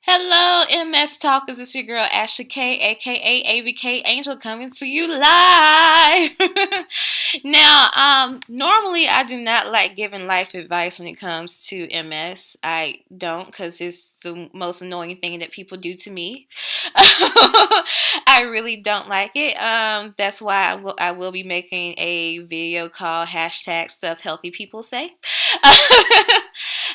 Hello, MS Talkers. It's your girl Ashley K, aka AVK Angel, coming to you live. Now, normally I do not like giving life advice when it comes to MS. I don't, because it's the most annoying thing that people do to me. I really don't like it. That's why I will be making a video called hashtag stuff healthy people say.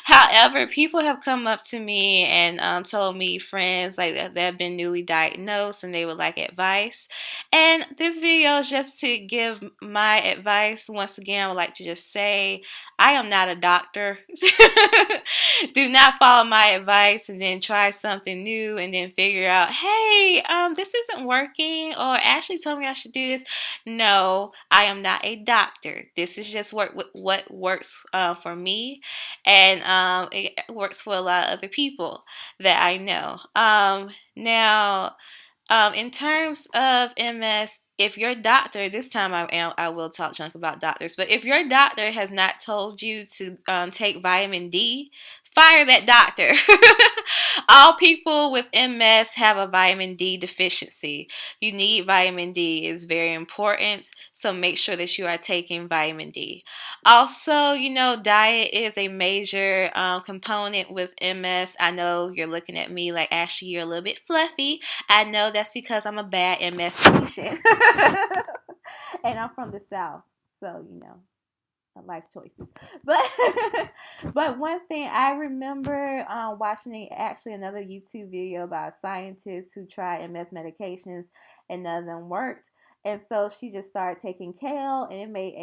However, people have come up to me and told me friends like that have been newly diagnosed and they would like advice. And this video is just to give my advice. Once again, I would like to just say I am not a doctor. Do not follow my advice and then try something new and then figure out, hey, this isn't working, or Ashley told me I should do this. No, I am not a doctor. This is just what works for me, and it works for a lot of other people that I know. Now, in terms of MS, if your doctor, this time I will talk junk about doctors, but if your doctor has not told you to take vitamin D, fire that doctor. All people with MS have a vitamin D deficiency. You need vitamin D, it's very important, so make sure that you are taking vitamin D. Also, diet is a major component with MS. I know you're looking at me like, Ashley, you're a little bit fluffy. I know that's because I'm a bad MS patient. And I'm from the South. So, life choices. But but one thing I remember watching actually another YouTube video about scientists who tried MS medications and none of them worked. And so she just started taking kale and it made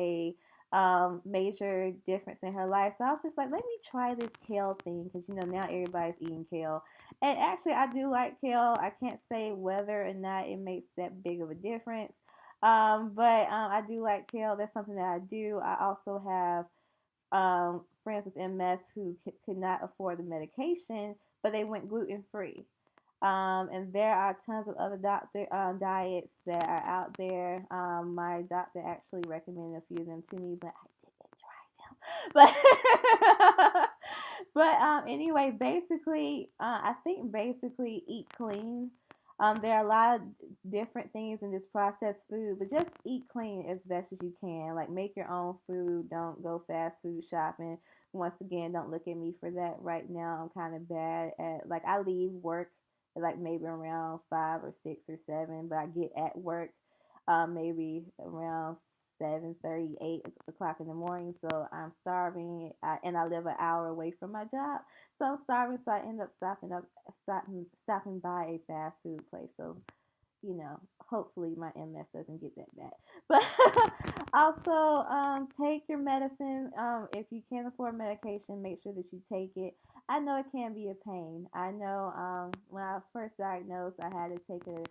a major difference in her life. So I was just like, let me try this kale thing because now everybody's eating kale. And actually, I do like kale. I can't say whether or not it makes that big of a difference. But I do like kale. That's something that I do. I also have friends with MS who could not afford the medication, but they went gluten free. And there are tons of other doctor diets that are out there. My doctor actually recommended a few of them to me, but I didn't try them. But but anyway, basically, I think basically eat clean. There are a lot of different things in this processed food, but just eat clean as best as you can. Like make your own food. Don't go fast food shopping. Once again, don't look at me for that right now. I'm kind of bad at like I leave work at like maybe around 5 or 6 or 7, but I get at work maybe around 7:30, 8 o'clock in the morning. So I'm starving, and I live an hour away from my job. So I'm starving, so I end up stopping by a fast food place. So hopefully my MS doesn't get that bad. But also, take your medicine. If you can't afford medication, make sure that you take it. I know it can be a pain. I know when I was first diagnosed, I had to take a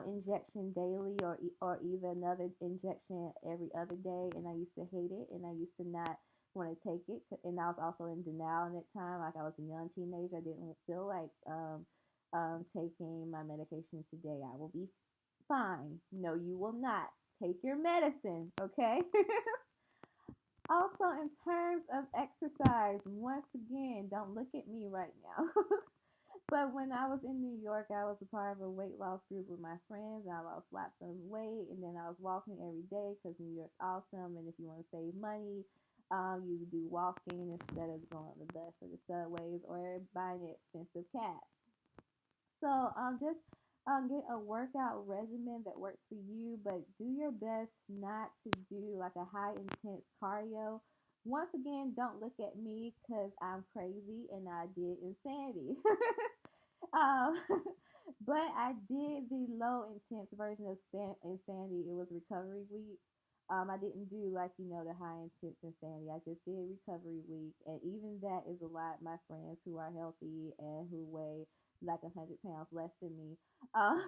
injection daily, or even another injection every other day, and I used to hate it, and I used to not want to take it, and I was also in denial in that time. Like I was a young teenager, I didn't feel like taking my medication today. I will be fine. No, you will not. Take your medicine, okay? Also, in terms of exercise, once again, don't look at me right now. But when I was in New York, I was a part of a weight loss group with my friends. I lost lots of weight, and then I was walking every day because New York's awesome. And if you want to save money, you do walking instead of going on the bus or the subways or buying an expensive cab. So just get a workout regimen that works for you, but do your best not to do like a high intense cardio. Once again, don't look at me because I'm crazy and I did insanity. um, but I did the low intense version of insanity. It was recovery week. I didn't do like the high intense insanity. I just did recovery week, and even that is a lot. My friends who are healthy and who weigh like 100 pounds less than me, um,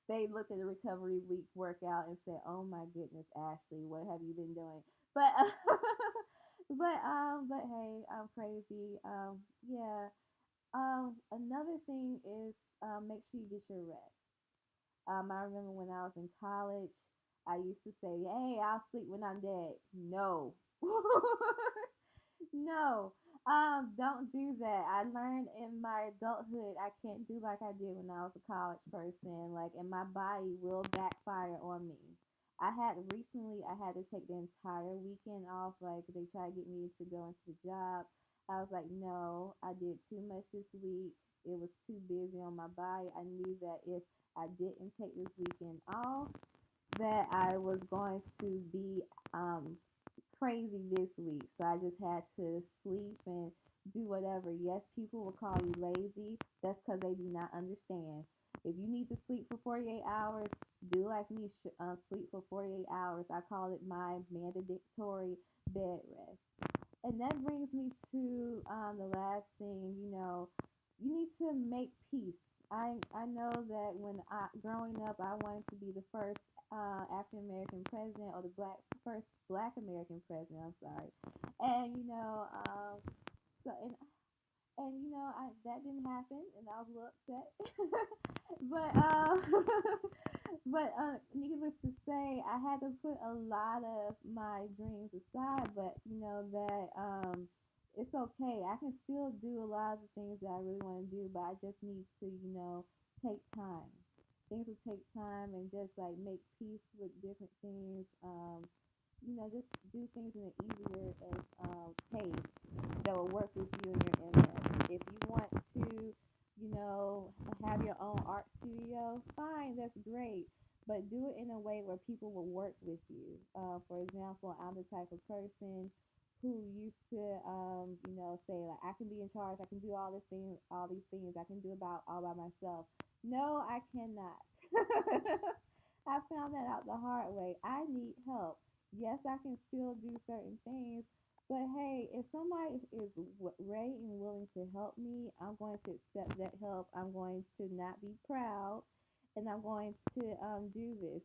they looked at the recovery week workout and said, "Oh my goodness, Ashley, what have you been doing?" But but hey, I'm crazy. Yeah. Another thing is make sure you get your rest. I remember when I was in college, I used to say, "Hey, I'll sleep when I'm dead." No, no. Don't do that. I learned in my adulthood I can't do like I did when I was a college person. Like, and my body will backfire on me. I had to take the entire weekend off. Like, they tried to get me to go into the job. I was like, no, I did too much this week. It was too busy on my body. I knew that if I didn't take this weekend off, that I was going to be crazy this week. So I just had to sleep and do whatever. Yes, people will call you lazy. That's because they do not understand. If you need to sleep for 48 hours, do like me, sleep for 48 hours. I call it my mandatory bed rest. And that brings me to the last thing. You need to make peace. I know that when I growing up, I wanted to be the first African American president, or the first Black American president. I'm sorry, and so that didn't happen, and I was a little upset. but needless to say, I had to put a lot of my dreams aside. But that it's okay. I can still do a lot of the things that I really want to do, but I just need to take time. Things will take time, and just like make peace with different things. Just do things in an easier and pace that will work with you and your MS. If you want to, have your own art studio, fine, that's great. But do it in a way where people will work with you. For example, I'm the type of person who used to, say like I can be in charge, I can do all these things, I can do about all by myself. No, I cannot. I found that out the hard way. I need help. Yes, I can still do certain things, but hey, if somebody is ready and willing to help me, I'm going to accept that help. I'm going to not be proud, and I'm going to do this.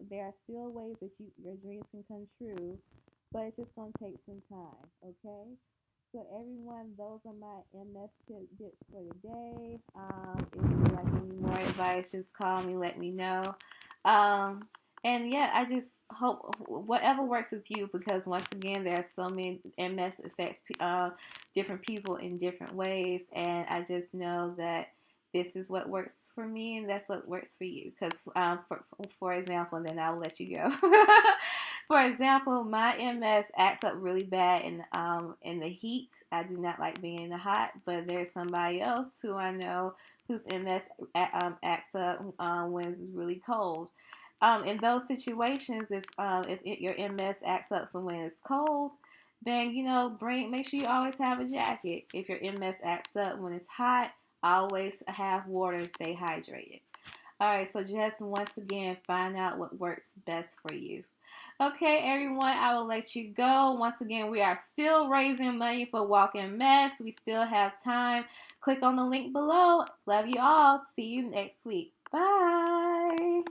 There are still ways that your dreams can come true, but it's just going to take some time. Okay. So everyone, those are my MS tips for today. If you would like any more advice, just call me. Let me know. Um, and yeah, I just hope whatever works with you, because once again, there are so many MS affects different people in different ways, and I just know that this is what works for me, and that's what works for you. Because for example, and then I'll let you go. For example, my MS acts up really bad in the heat. I do not like being in the hot, but there's somebody else who I know whose MS acts up when it's really cold. In those situations, if your MS acts up so when it's cold, then make sure you always have a jacket. If your MS acts up when it's hot, always have water and stay hydrated. All right, so just once again, find out what works best for you. Okay, everyone, I will let you go. Once again, we are still raising money for Walking Mess. We still have time. Click on the link below. Love you all. See you next week. Bye.